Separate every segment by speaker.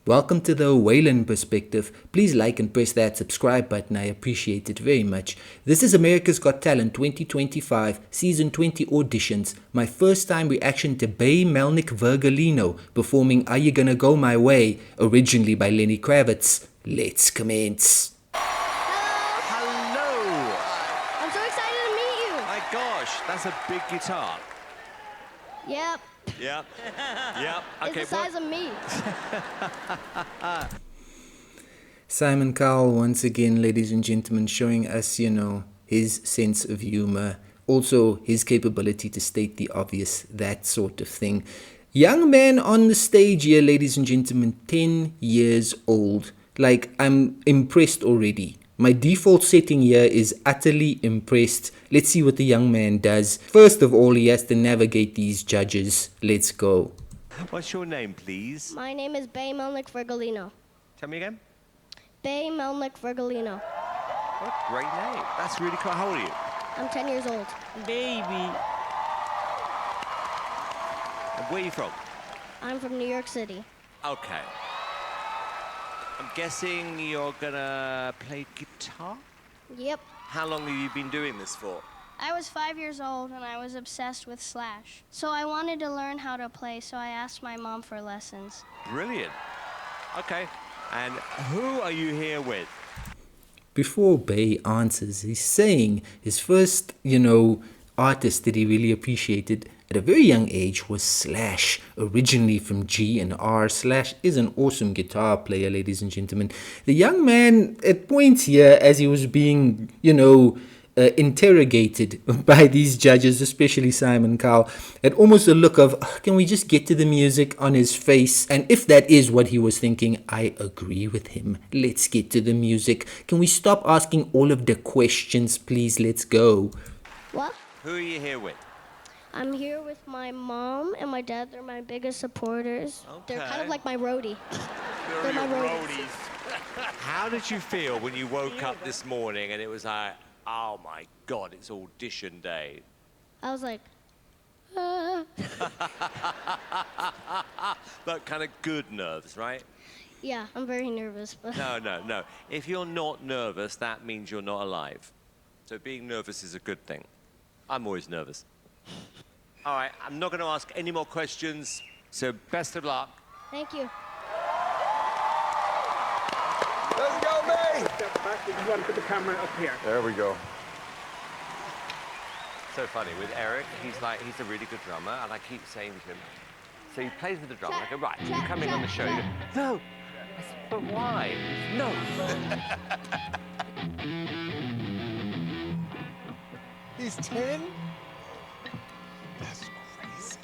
Speaker 1: Welcome to the Waylon perspective. Please like and press that subscribe button. I appreciate it very much. This is America's Got Talent 2025 Season 20 Auditions. My first time reaction to Melnick Virgolino performing Are You Gonna Go My Way, originally by Lenny Kravitz. Let's commence.
Speaker 2: Hello!
Speaker 3: I'm so excited to meet you.
Speaker 2: My gosh, that's a big guitar.
Speaker 3: Yep.
Speaker 2: Yep. Yep. Okay.
Speaker 3: It's the size of me.
Speaker 1: Simon Cowell once again, ladies and gentlemen, showing us, his sense of humor. Also, his capability to state the obvious, that sort of thing. Young man on the stage here, ladies and gentlemen, 10 years old. Like, I'm impressed already. My default setting here is utterly impressed. Let's see what the young man does. First of all, he has to navigate these judges. Let's go.
Speaker 2: What's your name, please?
Speaker 3: My name is Melnick Virgolino.
Speaker 2: Tell me again.
Speaker 3: Melnick Virgolino.
Speaker 2: What a great name. That's really cool. How old are you?
Speaker 3: I'm 10 years old.
Speaker 2: Baby. And where are you from?
Speaker 3: I'm from New York City.
Speaker 2: Okay. I'm guessing you're gonna play guitar?
Speaker 3: Yep.
Speaker 2: How long have you been doing this for?
Speaker 3: I was 5 years old and I was obsessed with Slash. So I wanted to learn how to play, so I asked my mom for lessons.
Speaker 2: Brilliant. Okay. And who are you here with?
Speaker 1: Before Bay answers, he's saying his first, artist that he really appreciated at a very young age was Slash, originally from G and R. Slash is an awesome guitar player, ladies and gentlemen. The young man, at points here, as he was being, interrogated by these judges, especially Simon Cowell, had almost a look of, can we just get to the music on his face? And if that is what he was thinking, I agree with him. Let's get to the music. Can we stop asking all of the questions, please? Let's go.
Speaker 3: What?
Speaker 2: Who are you here with?
Speaker 3: I'm here with my mom and my dad. They're my biggest supporters. They're kind of like my roadie. They're my roadies.
Speaker 2: How did you feel when you woke up this morning and it was like, oh my God, it's audition day?
Speaker 3: I was like,
Speaker 2: But kind of good nerves, right?
Speaker 3: yeah, I'm very nervous. But
Speaker 2: No. If you're not nervous, that means you're not alive. So being nervous is a good thing. I'm always nervous. All right, I'm not going to ask any more questions, so best of luck.
Speaker 3: Thank you.
Speaker 4: Let's go, May!
Speaker 5: Step back. You want to put the camera up here.
Speaker 4: There we go.
Speaker 2: So funny with Eric, he's a really good drummer, and I keep saying to him, so he plays with the drum, and I go, right, you're coming on the show. He goes, no. I said, but why? No.
Speaker 4: He's 10? That's crazy.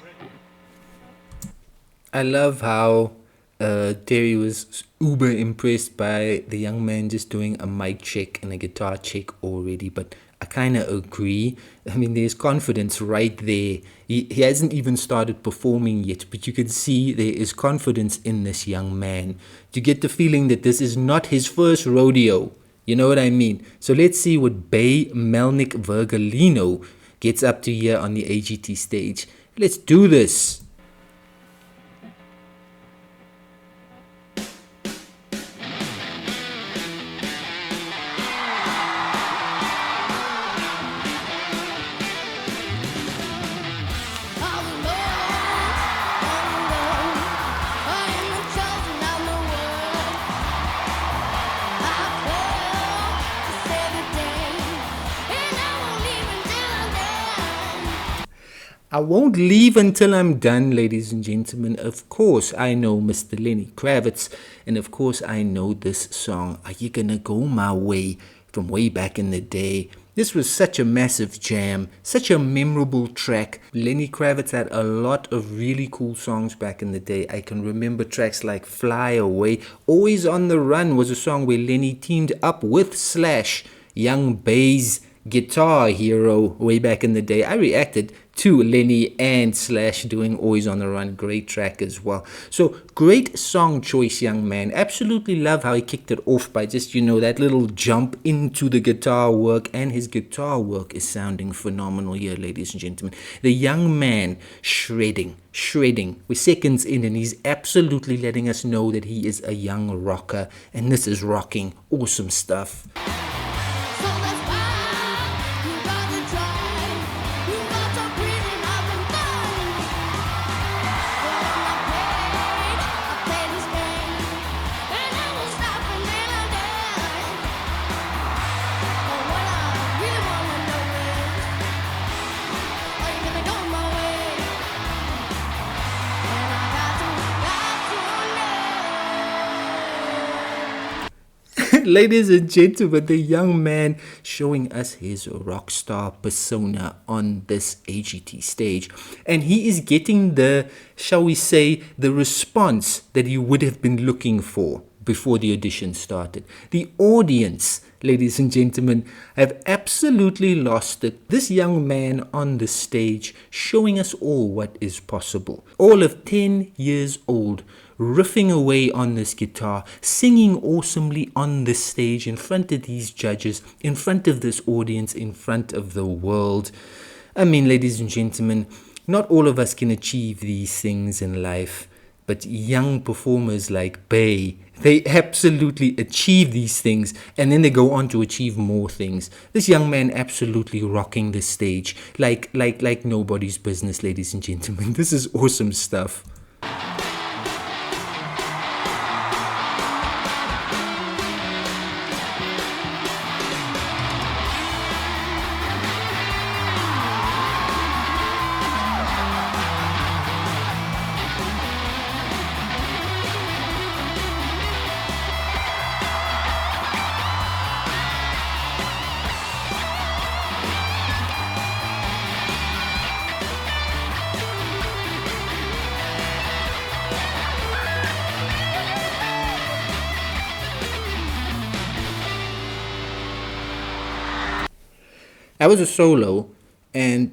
Speaker 1: I love how Terry was uber impressed by the young man just doing a mic check and a guitar check already, but I kind of agree. I mean, there's confidence right there. He hasn't even started performing yet, but you can see there is confidence in this young man. You get the feeling that this is not his first rodeo. You know what I mean? So let's see what Melnick Virgolino gets up to here on the AGT stage. Let's do this. I won't leave until I'm done, ladies and gentlemen. Of course, I know Mr. Lenny Kravitz, and of course, I know this song, Are You Gonna Go My Way, from way back in the day. This was such a massive jam, such a memorable track. Lenny Kravitz had a lot of really cool songs back in the day. I can remember tracks like Fly Away. Always on the Run was a song where Lenny teamed up with Slash, Young Bay's guitar hero, way back in the day. I reacted to Lenny and Slash doing Always on the Run. Great track as well. So great song choice, young man. Absolutely love how he kicked it off by just, that little jump into the guitar work. And his guitar work is sounding phenomenal here, ladies and gentlemen. The young man shredding. We're seconds in and he's absolutely letting us know that he is a young rocker. And this is rocking. Awesome stuff. Ladies and gentlemen, the young man showing us his rock star persona on this AGT stage. And he is getting the, shall we say, the response that he would have been looking for before the audition started. The audience, ladies and gentlemen, have absolutely lost it. This young man on the stage showing us all what is possible. All of 10 years old, riffing away on this guitar, singing awesomely on this stage in front of these judges, in front of this audience, in front of the world. I mean, ladies and gentlemen, not all of us can achieve these things in life, but young performers like Bay, they absolutely achieve these things and then they go on to achieve more things. This young man absolutely rocking the stage like nobody's business, ladies and gentlemen. This is awesome stuff. I was a solo and,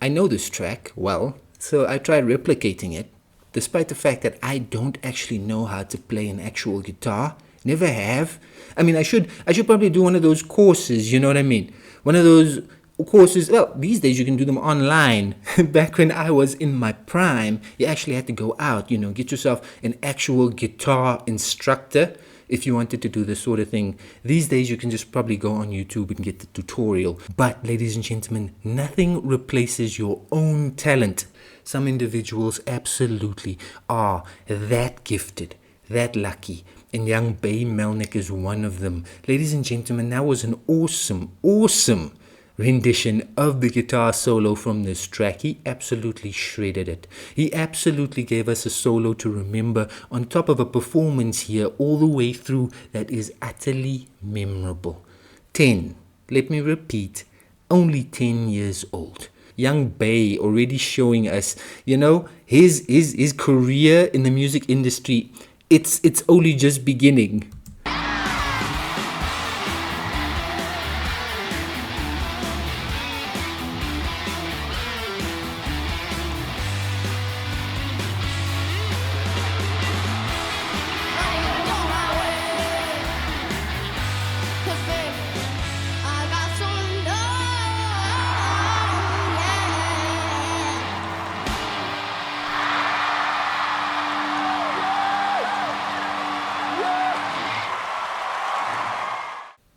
Speaker 1: I know this track well, so I tried replicating it, despite the fact that I don't actually know how to play an actual guitar. Never have. I mean, I should probably do one of those courses, you know what I mean? One of those courses, well, these days you can do them online. Back when I was in my prime, you actually had to go out, get yourself an actual guitar instructor if you wanted to do this sort of thing. These days you can just probably go on YouTube and get the tutorial. But ladies and gentlemen, nothing replaces your own talent. Some individuals absolutely are that gifted, that lucky. And young Bay Melnick is one of them. Ladies and gentlemen, that was an awesome rendition of the guitar solo from this track. He absolutely shredded it. He absolutely gave us a solo to remember on top of a performance here all the way through that is utterly memorable. 10, let me repeat, only 10 years old. Young Bay already showing us, his career in the music industry, it's only just beginning.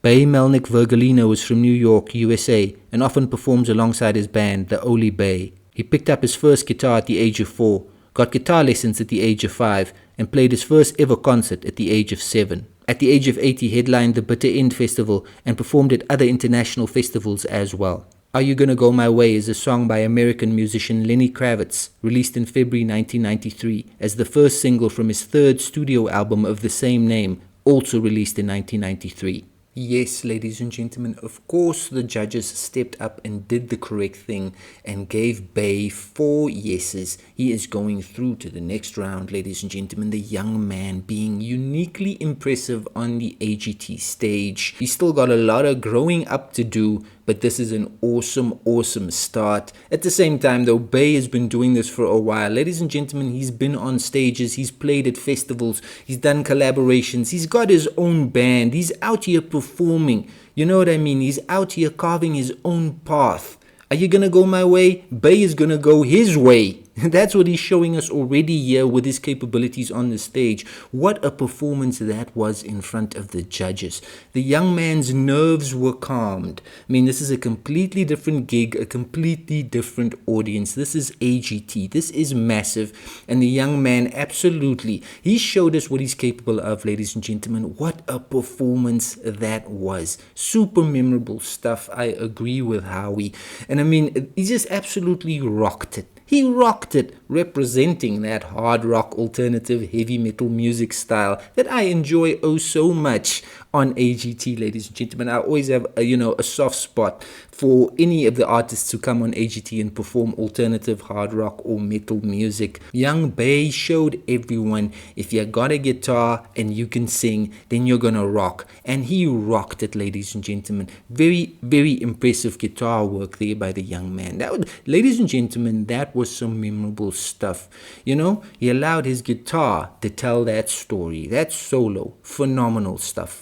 Speaker 1: Bay Melnick Virgolino is from New York, USA, and often performs alongside his band, the Oli Bay. He picked up his first guitar at the age of 4, got guitar lessons at the age of 5, and played his first ever concert at the age of 7. At the age of 8, he headlined the Bitter End Festival and performed at other international festivals as well. Are You Gonna Go My Way is a song by American musician Lenny Kravitz, released in February 1993 as the first single from his third studio album of the same name, also released in 1993. Yes, ladies and gentlemen, of course the judges stepped up and did the correct thing and gave Bay 4 yeses. He is going through to the next round, ladies and gentlemen. The young man being uniquely impressive on the AGT stage. He's still got a lot of growing up to do, but this is an awesome start. At the same time though, Bay has been doing this for a while. Ladies and gentlemen, he's been on stages, he's played at festivals, he's done collaborations, he's got his own band, he's out here performing. You know what I mean? He's out here carving his own path. Are you gonna go my way? Bay is gonna go his way. That's what he's showing us already here with his capabilities on the stage. What a performance that was in front of the judges. The young man's nerves were calmed. I mean, this is a completely different gig, a completely different audience. This is AGT. This is massive. And the young man, absolutely, he showed us what he's capable of, ladies and gentlemen. What a performance that was. Super memorable stuff. I agree with Howie. And I mean, he just absolutely rocked it. He rocked it, representing that hard rock, alternative, heavy metal music style that I enjoy oh so much on AGT, ladies and gentlemen. I always have a soft spot for any of the artists who come on AGT and perform alternative, hard rock or metal music. Young Bay showed everyone, if you got a guitar and you can sing, then you're gonna rock. And he rocked it, ladies and gentlemen. Very impressive guitar work there by the young man. Ladies and gentlemen, that was some memorable stuff. He allowed his guitar to tell that story, that solo. Phenomenal stuff.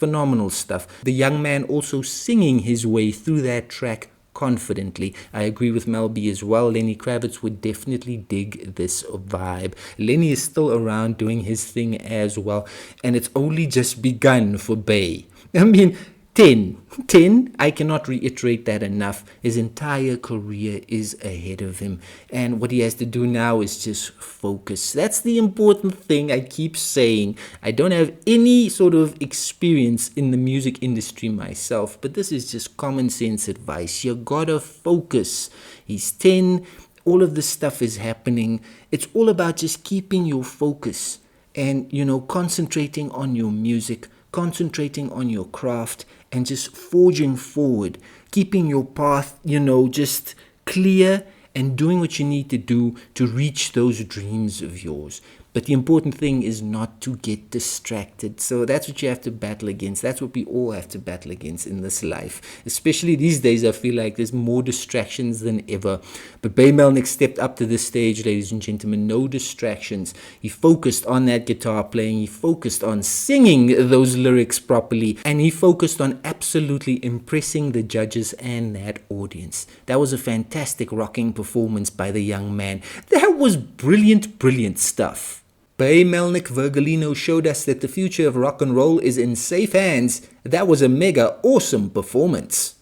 Speaker 1: The young man also singing his way through that track confidently. I agree with Mel B as well. Lenny Kravitz would definitely dig this vibe. Lenny is still around doing his thing as well, and it's only just begun for Bay. I mean, 10, I cannot reiterate that enough. His entire career is ahead of him, and what he has to do now is just focus. That's the important thing. I keep saying I don't have any sort of experience in the music industry myself, but this is just common sense advice. You gotta focus. He's 10, all of this stuff is happening. It's all about just keeping your focus and concentrating on your music, concentrating on your craft, and just forging forward, keeping your path, just clear and doing what you need to do to reach those dreams of yours. But the important thing is not to get distracted. So that's what you have to battle against. That's what we all have to battle against in this life. Especially these days, I feel like there's more distractions than ever. But Bay Melnick stepped up to this stage, ladies and gentlemen. No distractions. He focused on that guitar playing. He focused on singing those lyrics properly. And he focused on absolutely impressing the judges and that audience. That was a fantastic rocking performance by the young man. That was brilliant stuff. Bay Melnick Virgolino showed us that the future of rock and roll is in safe hands. That was a mega awesome performance.